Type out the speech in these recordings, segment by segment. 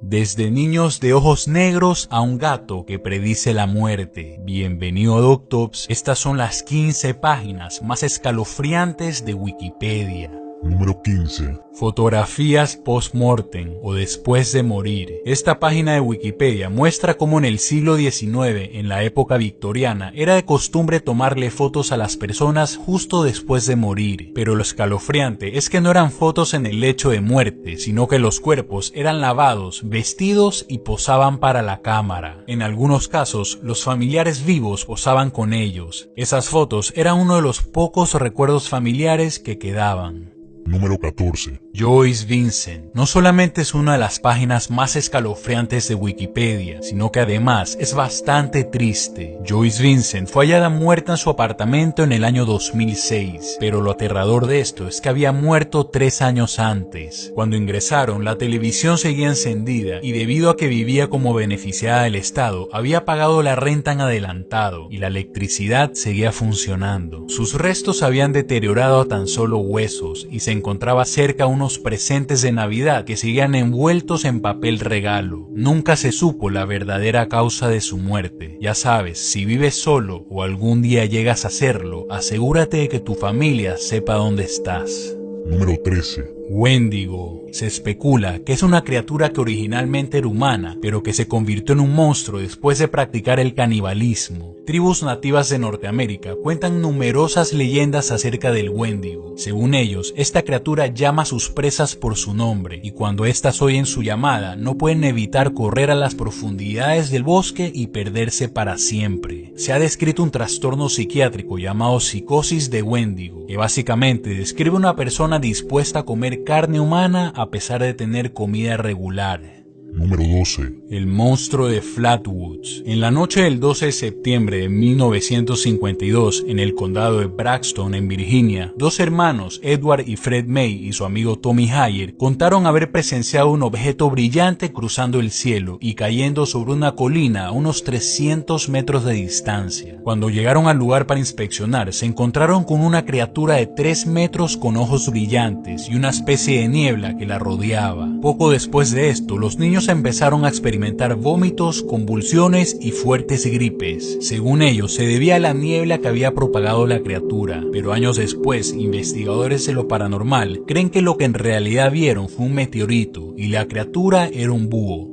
Desde niños de ojos negros a un gato que predice la muerte. Bienvenido a Doctops, estas son las 15 páginas más escalofriantes de Wikipedia. Número 15. Fotografías post-mortem o después de morir. Esta página de Wikipedia muestra cómo en el siglo XIX, en la época victoriana, era de costumbre tomarle fotos a las personas justo después de morir. Pero lo escalofriante es que no eran fotos en el lecho de muerte, sino que los cuerpos eran lavados, vestidos y posaban para la cámara. En algunos casos, los familiares vivos posaban con ellos. Esas fotos eran uno de los pocos recuerdos familiares que quedaban. Número 14. Joyce Vincent no solamente es una de las páginas más escalofriantes de Wikipedia, sino que además es bastante triste. Joyce Vincent fue hallada muerta en su apartamento en el año 2006, pero lo aterrador de esto es que había muerto 3 años antes. Cuando ingresaron, la televisión seguía encendida y debido a que vivía como beneficiada del Estado, había pagado la renta en adelantado y la electricidad seguía funcionando. Sus restos habían deteriorado a tan solo huesos y se encontraba cerca unos presentes de Navidad que seguían envueltos en papel regalo. Nunca se supo la verdadera causa de su muerte. Ya sabes, si vives solo o algún día llegas a hacerlo, asegúrate de que tu familia sepa dónde estás. Número 13. Wendigo. Se especula que es una criatura que originalmente era humana, pero que se convirtió en un monstruo después de practicar el canibalismo. Tribus nativas de Norteamérica cuentan numerosas leyendas acerca del Wendigo. Según ellos, esta criatura llama a sus presas por su nombre, y cuando éstas oyen su llamada, no pueden evitar correr a las profundidades del bosque y perderse para siempre. Se ha descrito un trastorno psiquiátrico llamado psicosis de Wendigo, que básicamente describe una persona dispuesta a comer carne humana a pesar de tener comida regular. Número 12. El monstruo de Flatwoods. En la noche del 12 de septiembre de 1952, en el condado de Braxton, en Virginia, 2 hermanos, Edward y Fred May, y su amigo Tommy Hayer, contaron haber presenciado un objeto brillante cruzando el cielo y cayendo sobre una colina a unos 300 metros de distancia. Cuando llegaron al lugar para inspeccionar, se encontraron con una criatura de 3 metros con ojos brillantes y una especie de niebla que la rodeaba. Poco después de esto, los niños empezaron a experimentar vómitos, convulsiones y fuertes gripes. Según ellos, se debía a la niebla que había propagado la criatura, pero años después, investigadores de lo paranormal creen que lo que en realidad vieron fue un meteorito y la criatura era un búho.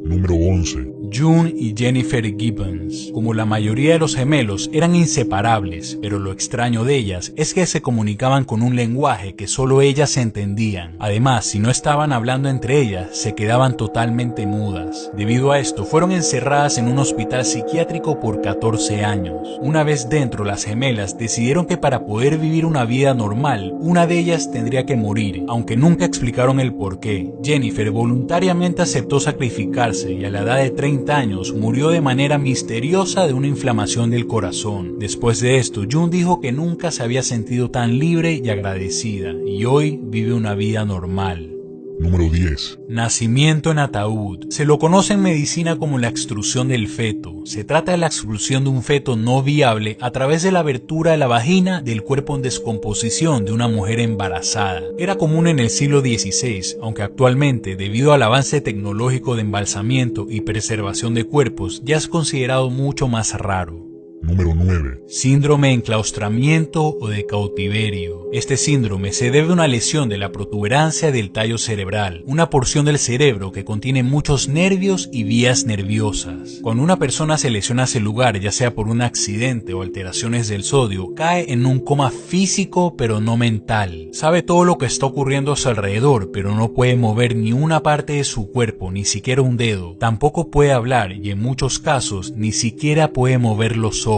Número 11. June y Jennifer Gibbons. Como la mayoría de los gemelos, eran inseparables, pero lo extraño de ellas es que se comunicaban con un lenguaje que solo ellas entendían. Además, si no estaban hablando entre ellas, se quedaban totalmente mudas. Debido a esto, fueron encerradas en un hospital psiquiátrico por 14 años. Una vez dentro, las gemelas decidieron que para poder vivir una vida normal, una de ellas tendría que morir, aunque nunca explicaron el porqué. Jennifer voluntariamente aceptó sacrificarse y a la edad de 30 años murió de manera misteriosa de una inflamación del corazón. Después de esto, June dijo que nunca se había sentido tan libre y agradecida, y hoy vive una vida normal. Número 10. Nacimiento en ataúd. Se lo conoce en medicina como la extrusión del feto. Se trata de la expulsión de un feto no viable a través de la abertura de la vagina del cuerpo en descomposición de una mujer embarazada. Era común en el siglo XVI, aunque actualmente, debido al avance tecnológico de embalsamiento y preservación de cuerpos, ya es considerado mucho más raro. Número 9. Síndrome de enclaustramiento o de cautiverio. Este síndrome se debe a una lesión de la protuberancia del tallo cerebral, una porción del cerebro que contiene muchos nervios y vías nerviosas. Cuando una persona se lesiona ese lugar, ya sea por un accidente o alteraciones del sodio, cae en un coma físico pero no mental. Sabe todo lo que está ocurriendo a su alrededor, pero no puede mover ni una parte de su cuerpo, ni siquiera un dedo. Tampoco puede hablar y en muchos casos ni siquiera puede mover los ojos.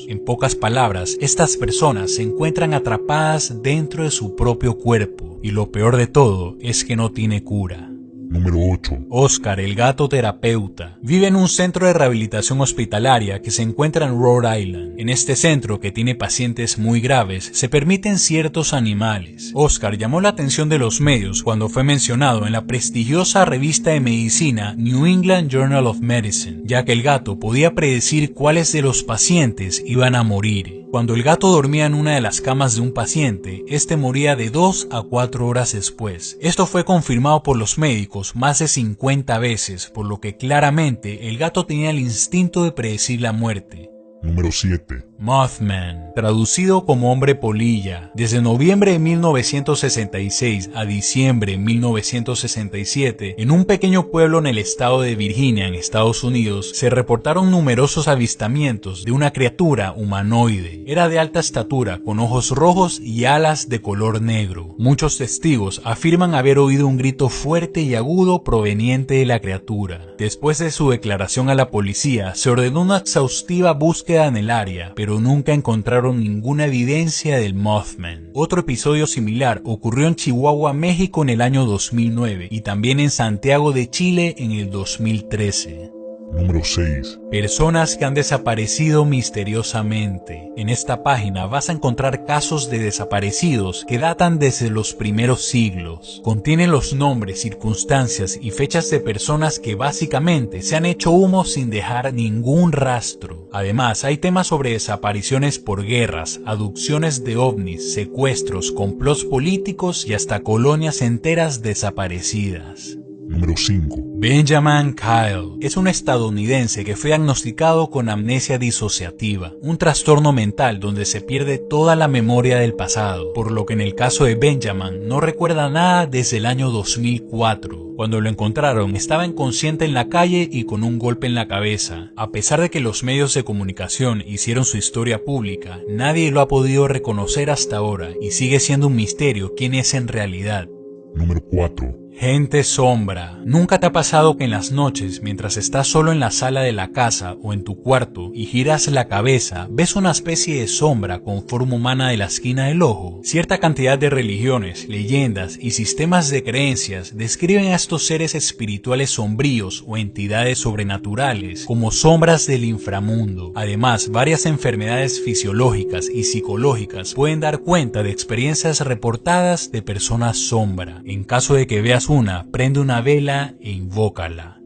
En pocas palabras, estas personas se encuentran atrapadas dentro de su propio cuerpo y lo peor de todo es que no tiene cura. Número 8. Oscar, el gato terapeuta, vive en un centro de rehabilitación hospitalaria que se encuentra en Rhode Island. En este centro, que tiene pacientes muy graves, se permiten ciertos animales. Oscar llamó la atención de los medios cuando fue mencionado en la prestigiosa revista de medicina New England Journal of Medicine, ya que el gato podía predecir cuáles de los pacientes iban a morir. Cuando el gato dormía en una de las camas de un paciente, este moría de 2 a 4 horas después. Esto fue confirmado por los médicos más de 50 veces, por lo que claramente el gato tenía el instinto de predecir la muerte. Número 7. Mothman, traducido como hombre polilla. Desde noviembre de 1966 a diciembre de 1967, en un pequeño pueblo en el estado de Virginia, en Estados Unidos, se reportaron numerosos avistamientos de una criatura humanoide. Era de alta estatura, con ojos rojos y alas de color negro. Muchos testigos afirman haber oído un grito fuerte y agudo proveniente de la criatura. Después de su declaración a la policía, se ordenó una exhaustiva búsqueda en el área, pero nunca encontraron ninguna evidencia del Mothman. Otro episodio similar ocurrió en Chihuahua, México en el año 2009 y también en Santiago de Chile en el 2013. Número 6. Personas que han desaparecido misteriosamente. En esta página vas a encontrar casos de desaparecidos que datan desde los primeros siglos. Contiene los nombres, circunstancias y fechas de personas que básicamente se han hecho humo sin dejar ningún rastro. Además, hay temas sobre desapariciones por guerras, abducciones de ovnis, secuestros, complots políticos y hasta colonias enteras desaparecidas. Número 5. Benjamin Kyle es un estadounidense que fue diagnosticado con amnesia disociativa, un trastorno mental donde se pierde toda la memoria del pasado, por lo que en el caso de Benjamin no recuerda nada desde el año 2004. Cuando lo encontraron, estaba inconsciente en la calle y con un golpe en la cabeza. A pesar de que los medios de comunicación hicieron su historia pública, nadie lo ha podido reconocer hasta ahora y sigue siendo un misterio quién es en realidad. Número 4. Gente sombra. ¿Nunca te ha pasado que en las noches, mientras estás solo en la sala de la casa o en tu cuarto y giras la cabeza, ves una especie de sombra con forma humana de la esquina del ojo? Cierta cantidad de religiones, leyendas y sistemas de creencias describen a estos seres espirituales sombríos o entidades sobrenaturales como sombras del inframundo. Además, varias enfermedades fisiológicas y psicológicas pueden dar cuenta de experiencias reportadas de personas sombra. En caso de que veas una, prende una vela e invócala.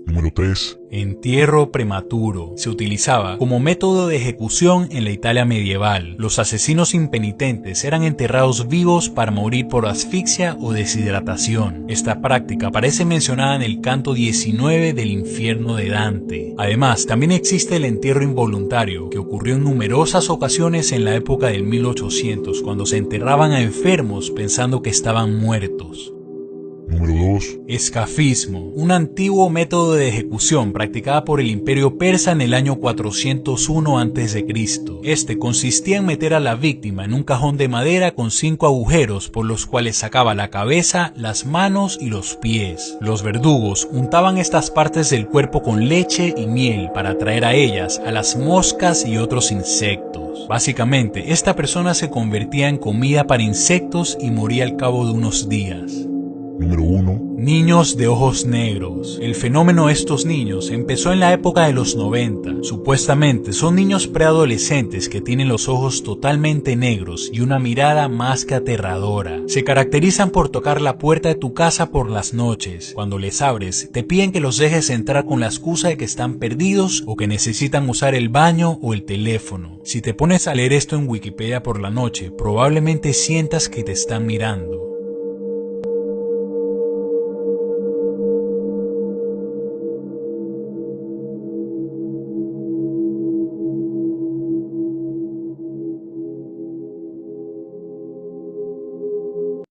Número 3. Entierro prematuro. Se utilizaba como método de ejecución en la Italia medieval. Los asesinos impenitentes eran enterrados vivos para morir por asfixia o deshidratación. Esta práctica aparece mencionada en el canto 19 del Infierno de Dante. Además, también existe el entierro involuntario, que ocurrió en numerosas ocasiones en la época del 1800, cuando se enterraban a enfermos pensando que estaban muertos. Número 2. Escafismo, un antiguo método de ejecución practicada por el Imperio Persa en el año 401 a.C. Este consistía en meter a la víctima en un cajón de madera con 5 agujeros por los cuales sacaba la cabeza, las manos y los pies. Los verdugos untaban estas partes del cuerpo con leche y miel para atraer a ellas a las moscas y otros insectos. Básicamente, esta persona se convertía en comida para insectos y moría al cabo de unos días. Número 1. Niños de ojos negros. El fenómeno de estos niños empezó en la época de los 90. Supuestamente son niños preadolescentes que tienen los ojos totalmente negros y una mirada más que aterradora. Se caracterizan por tocar la puerta de tu casa por las noches. Cuando les abres, te piden que los dejes entrar con la excusa de que están perdidos o que necesitan usar el baño o el teléfono. Si te pones a leer esto en Wikipedia por la noche, probablemente sientas que te están mirando.